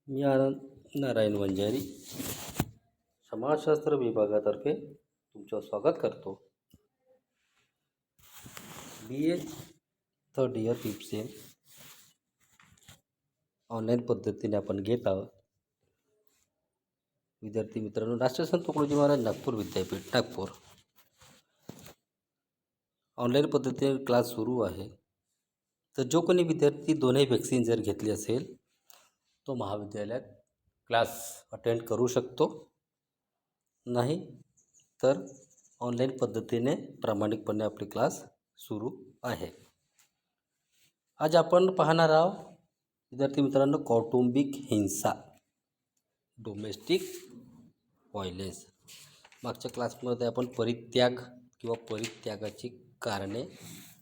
मी आनंद नारायण वंजारी समाजशास्त्र विभागातर्फे तुमचं स्वागत करतो. BA third year PPCM online पद्धतीने आपण घेत आहोत. विद्यार्थी मित्रांनो, राष्ट्रसंत तुकडोजी महाराज नागपूर विद्यापीठ नागपूर ऑनलाईन पद्धतीने क्लास सुरू आहे. तर जो कोणी विद्यार्थी दोन्ही वॅक्सिन जर घेतली असेल तो महाविद्यालयात क्लास अटेंड करू शकतो. नाही तर ऑनलाईन पद्धतीने प्रामाणिकपणे आपले क्लास सुरू आहे. आज आपण पाहणार आहोत विद्यार्थी मित्रांनो, कौटुंबिक हिंसा, डोमेस्टिक व्हायलेन्स. मागच्या क्लासमध्ये आपण परित्याग किंवा परित्यागाची कारणे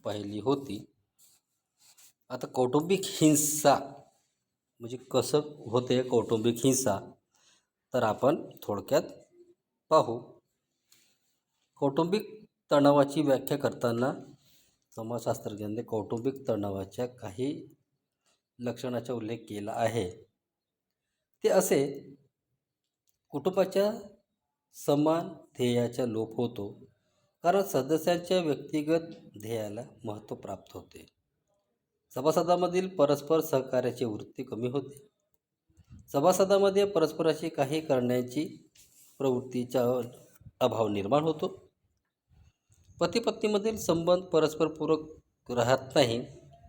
पाहिली होती. आता कौटुंबिक हिंसा म्हणजे कसं होते कौटुंबिक हिंसा, तर आपण थोडक्यात पाहू. कौटुंबिक तणावाची व्याख्या करताना समाजशास्त्रज्ञांनी कौटुंबिक तणावाच्या काही लक्षणाचा उल्लेख केला आहे. ते असे: कुटुंबाच्या समान ध्येयाचा लोप होतो, कारण सदस्यांच्या व्यक्तिगत ध्येयाला महत्त्व प्राप्त होते. सभासदांमधील परस्पर सहकार्याची वृत्ती कमी होते. सभासदांमध्ये परस्पराशी काही करण्याची प्रवृत्तीचा अभाव निर्माण होतो. पती पत्नीमधील संबंध परस्परपूरक राहत नाही.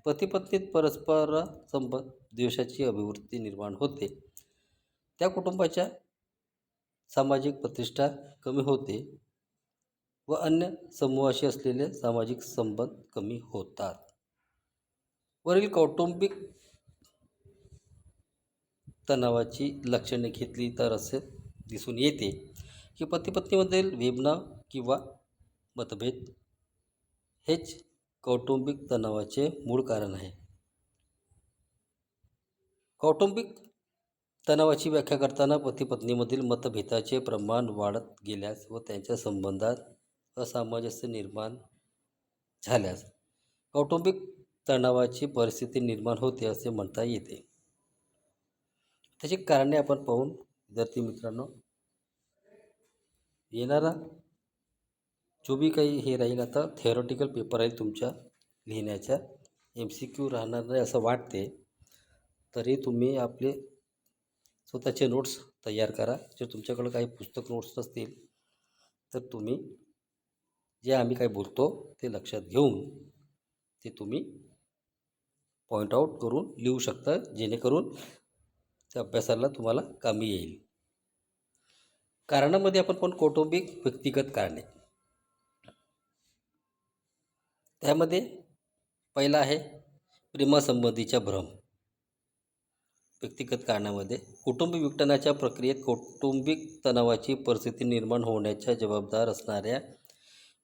पती पत्नीत परस्पर संबंध द्वेषाची अभिवृत्ती निर्माण होते. त्या कुटुंबाच्या सामाजिक प्रतिष्ठा कमी होते व अन्य समूहाशी असलेले सामाजिक संबंध कमी होतात. वरील कौटुंबिक तणावाची लक्षणे घेतली तर असे दिसून येते की पती पत्नीमधील वेदना किंवा मतभेद हेच कौटुंबिक तणावाचे मूळ कारण आहे. कौटुंबिक तणावाची व्याख्या करताना पती पत्नीमधील मतभेदाचे प्रमाण वाढत गेल्यास व त्यांच्या संबंधात असामंजस्य निर्माण झाल्यास कौटुंबिक तणावाची परिस्थिती निर्माण होते असे म्हणता येते. त्याची कारणे आपण पाहून विद्यार्थी मित्रांनो, येणारा जो बी काही हे राहील, आता थेरॉटिकल पेपर आहे तुमच्या लिहिण्याच्या, MCQ राहणार नाही असं वाटते. तरी तुम्ही आपले स्वतःचे नोट्स तयार करा. जर तुमच्याकडं काही पुस्तक नोट्स असतील तर तुम्ही जे आम्ही काय बोलतो ते लक्षात घेऊन ते तुम्ही पॉईंट आऊट करून लिहू शकता, जेणेकरून त्या अभ्यासाला तुम्हाला कामी येईल. कारणामध्ये आपण पण कौटुंबिक व्यक्तिगत कारणे, त्यामध्ये पहिला आहे प्रेमासंबंधीचा भ्रम. व्यक्तिगत कारणामध्ये कुटुंब विघटनाच्या प्रक्रियेत कौटुंबिक तणावाची परिस्थिती निर्माण होण्याच्या जबाबदार असणाऱ्या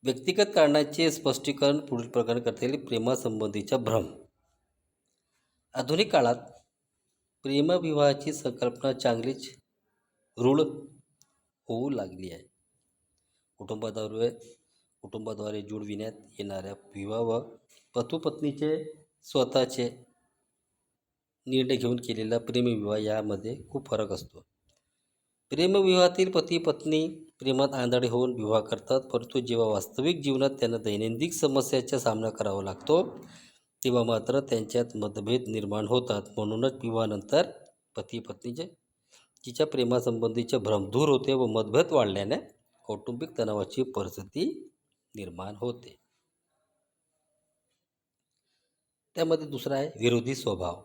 व्यक्तिगत कारणाचे स्पष्टीकरण पुढील प्रकारे करता येईल. प्रेमासंबंधीचा भ्रम. आधुनिक काळात प्रेमविवाहाची संकल्पना चांगलीच रूढ होऊ लागली आहे. कुटुंबाद्वारे जुळविण्यात येणाऱ्या विवाह व पतीपत्नीचे स्वतःचे निर्णय घेऊन केलेला प्रेमविवाह यामध्ये खूप फरक असतो. प्रेमविवाहातील पती पत्नी प्रेमात आंधळे होऊन विवाह करतात, परंतु जेव्हा वास्तविक जीवनात त्यांना दैनंदिन समस्याचा सामना करावा लागतो तेव्हा मात्र त्यांच्यात मतभेद निर्माण होतात. म्हणूनच विवाहानंतर पती पत्नीचे तिच्या प्रेमासंबंधीचे भ्रम दूर होते व मतभेद वाढल्याने कौटुंबिक तणावाची परिस्थिती निर्माण होते. त्यामध्ये दुसरा आहे विरोधी स्वभाव.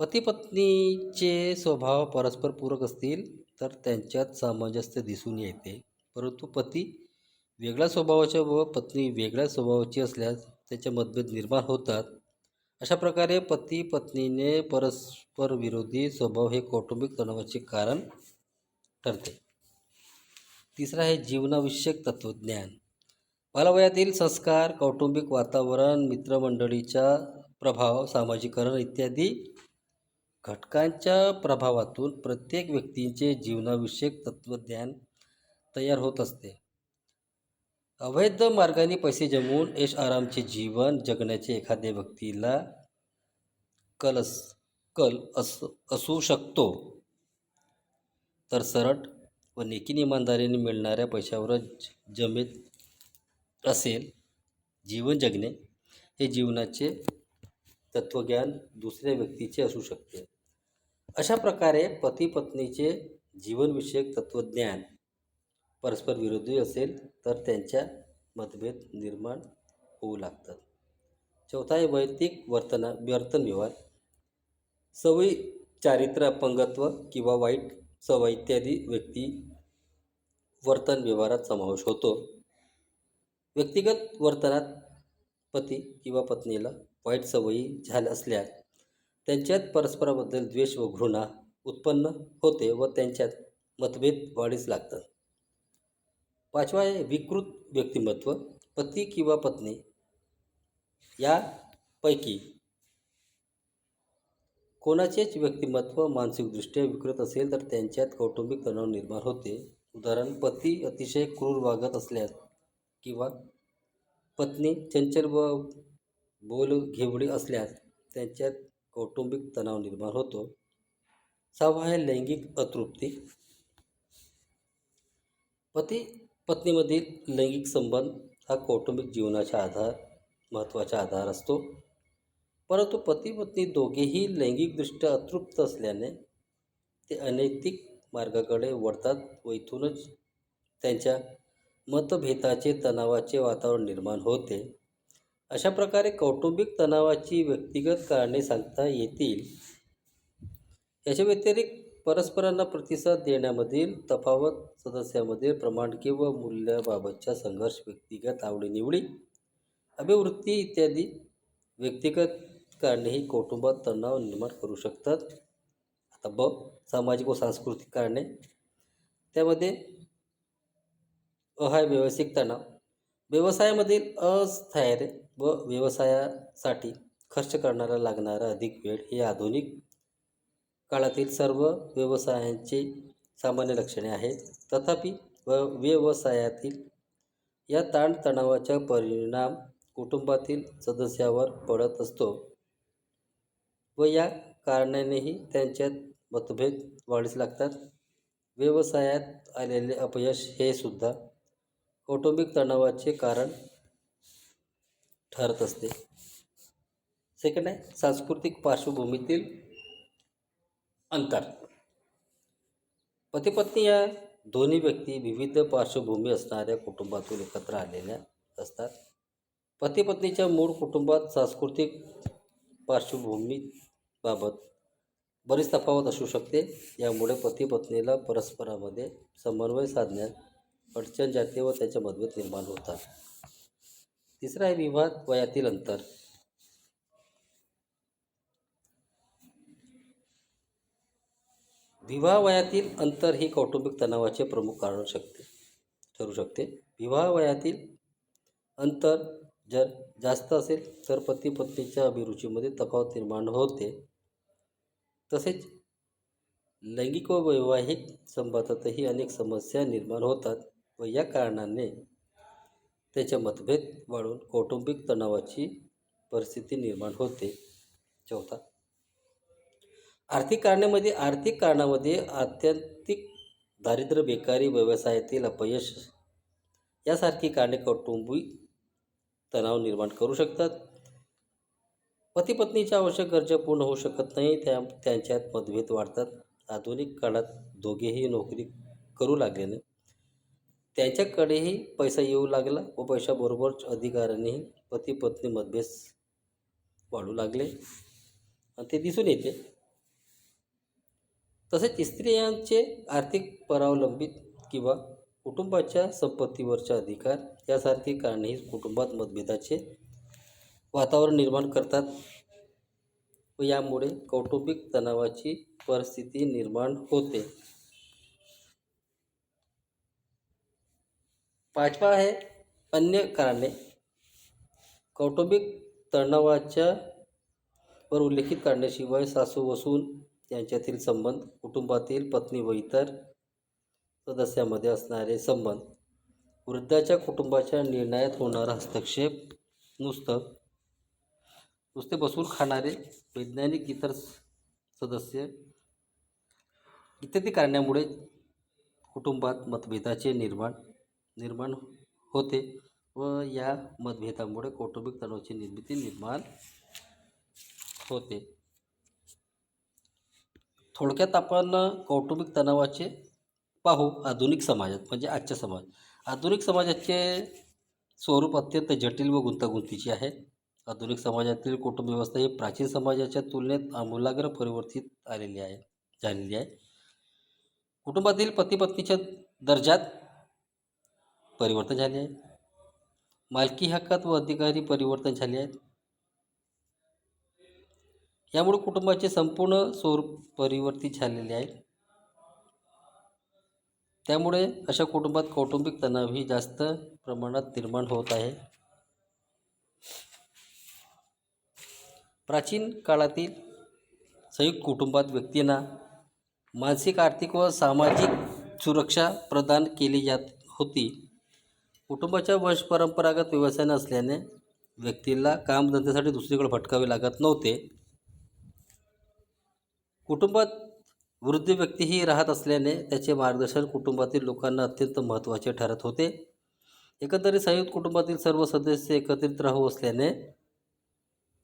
पती पत्नीचे स्वभाव परस्पर पूरक असतील तर त्यांच्यात सामंजस्य दिसून येते, परंतु पती वेगळ्या स्वभावाचे व पत्नी वेगळ्या स्वभावाची असल्यास त्याचे मतभेद निर्माण होतात. अशा प्रकारे पती पत्नीने परस्पर विरोधी स्वभाव हे कौटुंबिक तणावाचे कारण ठरते. तिसरा आहे जीवनाविषयक तत्त्वज्ञान. बालवयातील संस्कार, कौटुंबिक वातावरण, मित्रमंडळीचा प्रभाव, सामाजिकरण इत्यादी घटकांच्या प्रभावातून प्रत्येक व्यक्तीचे जीवनाविषयक तत्त्वज्ञान तयार होत असते. अवैध मार्गाने पैसे जमवून ऐश आरामचे जीवन जगण्याचे एखाद्या व्यक्तीला कल कल असू शकतो, तर सरळ व नेकीन इमानदारीने मिळणाऱ्या पैशावरच जमेत असेल. जीवन जगणे हे जीवनाचे तत्त्वज्ञान दुसऱ्या व्यक्तीचे असू शकते. अशा प्रकारे पती पत्नीचे जीवनविषयक तत्त्वज्ञान परस्पर विरोधी असेल तर त्यांच्या मतभेद निर्माण होऊ लागतात. चौथा आहे वैयक्तिक वर्तन व्यवहार. सवयी, चारित्र्य, अपंगत्व किंवा वाईट सवय इत्यादी व्यक्ती वर्तन व्यवहारात समावेश होतो. व्यक्तिगत वर्तनात पती किंवा पत्नीला वाईट सवयी झाल्या असल्यास त्यांच्यात परस्पराबद्दल द्वेष व घृणा उत्पन्न होते व त्यांच्यात मतभेद वाढीस लागतात. पाचवा आहे विकृत व्यक्तिमत्व. पती किंवा पत्नी यापैकी कोणाचेच व्यक्तिमत्व मानसिकदृष्ट्या विकृत असेल तर त्यांच्यात कौटुंबिक तणाव निर्माण होते. उदाहरण, पती अतिशय क्रूर वागत असल्यास किंवा पत्नी चंचल व बोलघेवडी असल्यास त्यांच्यात कौटुंबिक तणाव निर्माण होतो. सहावा आहे लैंगिक अतृप्ती. पती पत्नीमधील लैंगिक संबंध हा कौटुंबिक जीवनाचा महत्त्वाचा आधार असतो. परंतु पती पत्नी दोघेही लैंगिकदृष्ट्या अतृप्त असल्याने ते अनैतिक मार्गाकडे वळतात व इथूनच त्यांच्या मतभेदाचे तणावाचे वातावरण निर्माण होते. अशा प्रकारे कौटुंबिक तणावाची व्यक्तिगत कारणे सांगता येतील. याच्या व्यतिरिक्त परस्परांना प्रतिसाद देण्यामधील तफावत, सदस्यांमधील प्रमाणके व मूल्याबाबतचा संघर्ष, व्यक्तिगत आवडीनिवडी, अभिवृत्ती इत्यादी व्यक्तिगत कारणेही कौटुंबात तणाव निर्माण करू शकतात. आता सामाजिक व सांस्कृतिक कारणे. त्यामध्ये आहे व्यावसायिक तणाव. व्यवसायामधील अस्थैर्य व व्यवसायासाठी खर्च करणारा लागणारा अधिक वेळ हे आधुनिक काळातील सर्व व्यवसायांची सामान्य लक्षणे आहेत. तथापि व्यवसायातील या ताणतणावाचा परिणाम कुटुंबातील सदस्यावर पडत असतो व या कारणानेही त्यांच्यात मतभेद वाढीस लागतात. व्यवसायात आलेले अपयश हे सुद्धा कौटुंबिक तणावाचे कारण ठरत असते. सेकंड आहे सांस्कृतिक पार्श्वभूमीतील अंतर. पती-पत्नी या दोन्ही व्यक्ती विविध पार्श्वभूमी असणाऱ्या कुटुंबातून एकत्र आलेल्या असतात. पती-पत्नीच्या मूळ कुटुंबात सांस्कृतिक पार्श्वभूमीबाबत बरीच तफावत असू शकते. यामुळे पती-पत्नीला परस्परांमध्ये समन्वय साधण्यात अडचण जाते व त्याचे मतभेद निर्माण होतात. तिसरा आहे विवाह वयातील अंतर. विवाह वयातील अंतर ही कौटुंबिक तणावाचे प्रमुख कारण ठरू शकते. विवाह वयातील अंतर जर जास्त असेल तर पती पत्नीच्या अभिरुचीमध्ये तफावत निर्माण होते. तसेच लैंगिक व वैवाहिक संबंधातही अनेक समस्या निर्माण होतात व या कारणाने त्याचे मतभेद वाढून कौटुंबिक तणावाची परिस्थिती निर्माण होते. चौथा, आर्थिक कारणामध्ये आत्यंतिक दारिद्र्य, बेकारी, व्यवसायातील अपयश यासारखी कारणे कौटुंबिक तणाव निर्माण करू शकतात. पती पत्नीच्या आवश्यक गरजा पूर्ण होऊ शकत नाही, त्यांच्यात मतभेद वाढतात. आधुनिक काळात दोघेही नोकरी करू लागल्याने त्यांच्याकडेही पैसा येऊ लागला व पैशाबरोबर अधिकारानेही पती पत्नी मतभेद वाढू लागले आणि ते दिसून येते. तसेच स्त्रियांचे आर्थिक परावलंबित किंवा कुटुंबाच्या संपत्तीवरचा अधिकार यासारखी कारणेही कुटुंबात मतभेदाचे वातावरण निर्माण करतात व यामुळे कौटुंबिक तणावाची परिस्थिती निर्माण होते. पाचवा आहे अन्य कारणे. कौटुंबिक तणावाच्या वर उल्लेखित कारणाशिवाय सासू व सून यांच्यातील संबंध, कुटुंबातील पत्नी व इतर सदस्यांमध्ये असणारे संबंध, वृद्धाच्या कुटुंबाच्या निर्णयात होणारा हस्तक्षेप, नुसते बसून खाणारे वैज्ञानिक इतर सदस्य इत्यादी कारणामुळे कुटुंबात मतभेदाचे निर्माण होते व या मतभेदामुळे कौटुंबिक तणावाची निर्माण होते. थोडक्यात आपण कौटुंबिक तणावाचे पाहू आधुनिक समाजात, म्हणजे आजच्या समाज. आधुनिक समाजाचे स्वरूप अत्यंत जटिल व गुंतागुंतीचे आहे. आधुनिक समाजातील कुटुंब व्यवस्था ही प्राचीन समाजाच्या तुलनेत आमूलाग्र परिवर्तित झालेली आहे. कुटुंबातील पती पत्नीच्या दर्जात परिवर्तन झाले आहे. मालकी हक्कात व अधिकारी परिवर्तन झाले आहेत. यामुळे कुटुंबाचे संपूर्ण स्वरूप परिवर्तित झालेले आहे. त्यामुळे अशा कुटुंबात कौटुंबिक तणावही जास्त प्रमाणात निर्माण होत आहे. प्राचीन काळातील संयुक्त कुटुंबात व्यक्तींना मानसिक, आर्थिक व सामाजिक सुरक्षा प्रदान केली जात होती. कुटुंबाच्या वंशपरंपरागत व्यवसाय नसल्याने व्यक्तीला कामधंद्यासाठी दुसरीकडे भटकावे लागत नव्हते. कुटुंबात वृद्ध व्यक्तीही राहत असल्याने त्याचे मार्गदर्शन कुटुंबातील लोकांना अत्यंत महत्त्वाचे ठरत होते. एकंदरीत संयुक्त कुटुंबातील सर्व सदस्य एकत्रित राहू असल्याने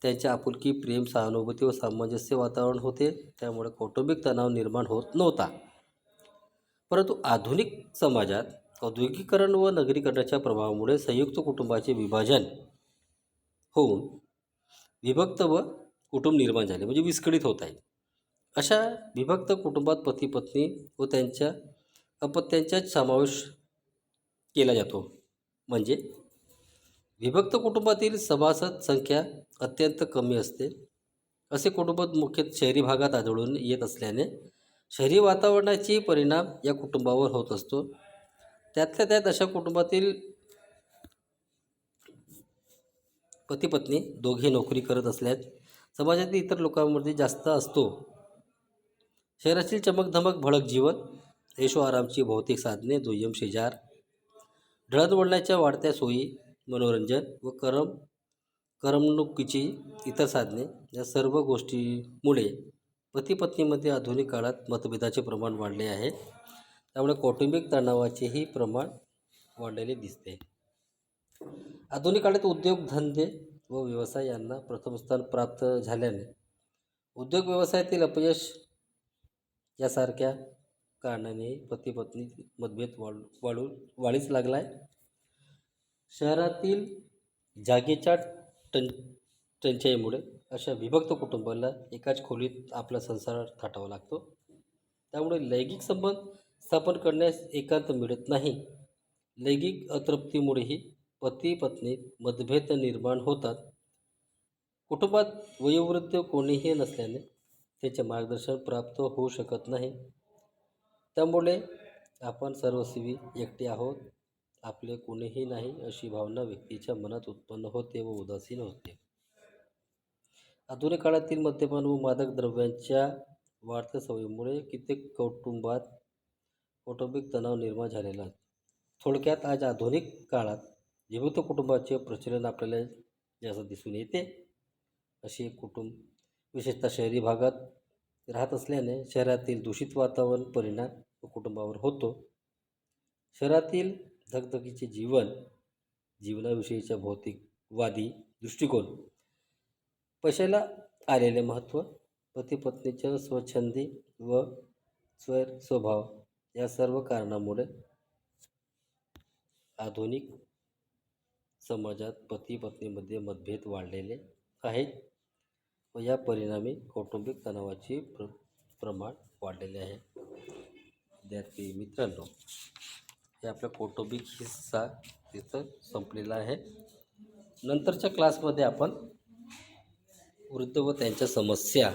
त्यांच्या आपुलकी, प्रेम, सहानुभूती व सामंजस्य वातावरण होते. त्यामुळे कौटुंबिक तणाव निर्माण होत नव्हता. परंतु आधुनिक समाजात औद्योगिकीकरण व नगरीकरणाच्या प्रभावामुळे संयुक्त कुटुंबाचे विभाजन होऊन विभक्त व कुटुंब निर्माण झाले, म्हणजे विस्कळीत होत आहे. अशा विभक्त कुटुंबात पती पत्नी व त्यांच्या अपत्यांचा समावेश केला जातो. म्हणजे विभक्त कुटुंबातील सभासद संख्या अत्यंत कमी असते. असे कुटुंब मुख्यतः शहरी भागात आढळून येत असल्याने शहरी वातावरणाचे परिणाम या कुटुंबावर होत असतो. त्यातल्या त्यात अशा कुटुंबातील पती पत्नी दोघे नोकरी करत असल्यास समाजातील इतर लोकांमध्ये जास्त असतो. शहरातील चमकधमक, भडक जीवन, ऐशो आरामची भौतिक साधने, दुय्यम शेजार, दळणवळणाच्या वाढत्या सोयी, मनोरंजन व करमणुकीची इतर साधने, या सर्व गोष्टीमुळे पती पत्नीमध्ये आधुनिक काळात मतभेदाचे प्रमाण वाढले आहे. त्यामुळे कौटुंबिक तणावाचेही प्रमाण वाढलेले दिसते. आधुनिक काळात उद्योग, धंदे व व्यवसाय यांना प्रथम स्थान प्राप्त झाल्याने उद्योग व्यवसायातील अपयश यासारख्या कारणाने पती पत्नी मतभेद वाढीस लागला आहे. शहरातील जागेच्या टंचाईमुळे अशा विभक्त कुटुंबाला एकाच खोलीत आपला संसार थाटावा लागतो. त्यामुळे लैंगिक संबंध स्थापन करण्यास एकांत मिळत नाही. लैंगिक अतृप्तीमुळेही पती पत्नीत मतभेद निर्माण होतात. कुटुंबात वयोवृद्ध कोणीही नसल्याने त्याचे मार्गदर्शन प्राप्त होऊ शकत नाही. त्यामुळे आपण सर्वस्वी एकटे आहोत, आपले कोणीही नाही अशी भावना व्यक्तीच्या मनात उत्पन्न होते व उदासीन होते. आधुनिक काळातील मद्यपान व मादक द्रव्यांच्या वाढत्या सवयीमुळे कित्येक कुटुंबात कौटुंबिक तणाव निर्माण झालेला आहे. थोडक्यात आज आधुनिक काळात विभक्त कुटुंबाचे प्रचलन आपल्याला जास्त दिसून येते. असे एक कुटुंब विशेषतः शहरी भागात राहत असल्याने शहरातील दूषित वातावरण परिणाम कुटुंबावर होतो. शहरातील धगधगीचे जीवनाविषयीचा भौतिकवादी दृष्टिकोन, पैशाला आलेले महत्त्व, पती पत्नीच्या स्वच्छंदी व स्वभाव या सर्व कारणामुळे आधुनिक समाजात पती पत्नीमध्ये मतभेद वाढलेले आहेत व या परिणामी कौटुंबिक तणावाचे प्रमाण वाढलेले आहे. विद्यार्थी मित्रांनो, हे आपला कौटुंबिक हिस्सा तिथं संपलेला आहे. नंतरच्या क्लासमध्ये आपण वृद्ध व त्यांच्या समस्या,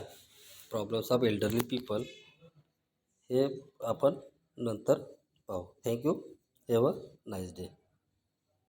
प्रॉब्लेम्स ऑफ एल्डरली पीपल, हे आपण नंतर पाहू. Thank you. Have a nice day.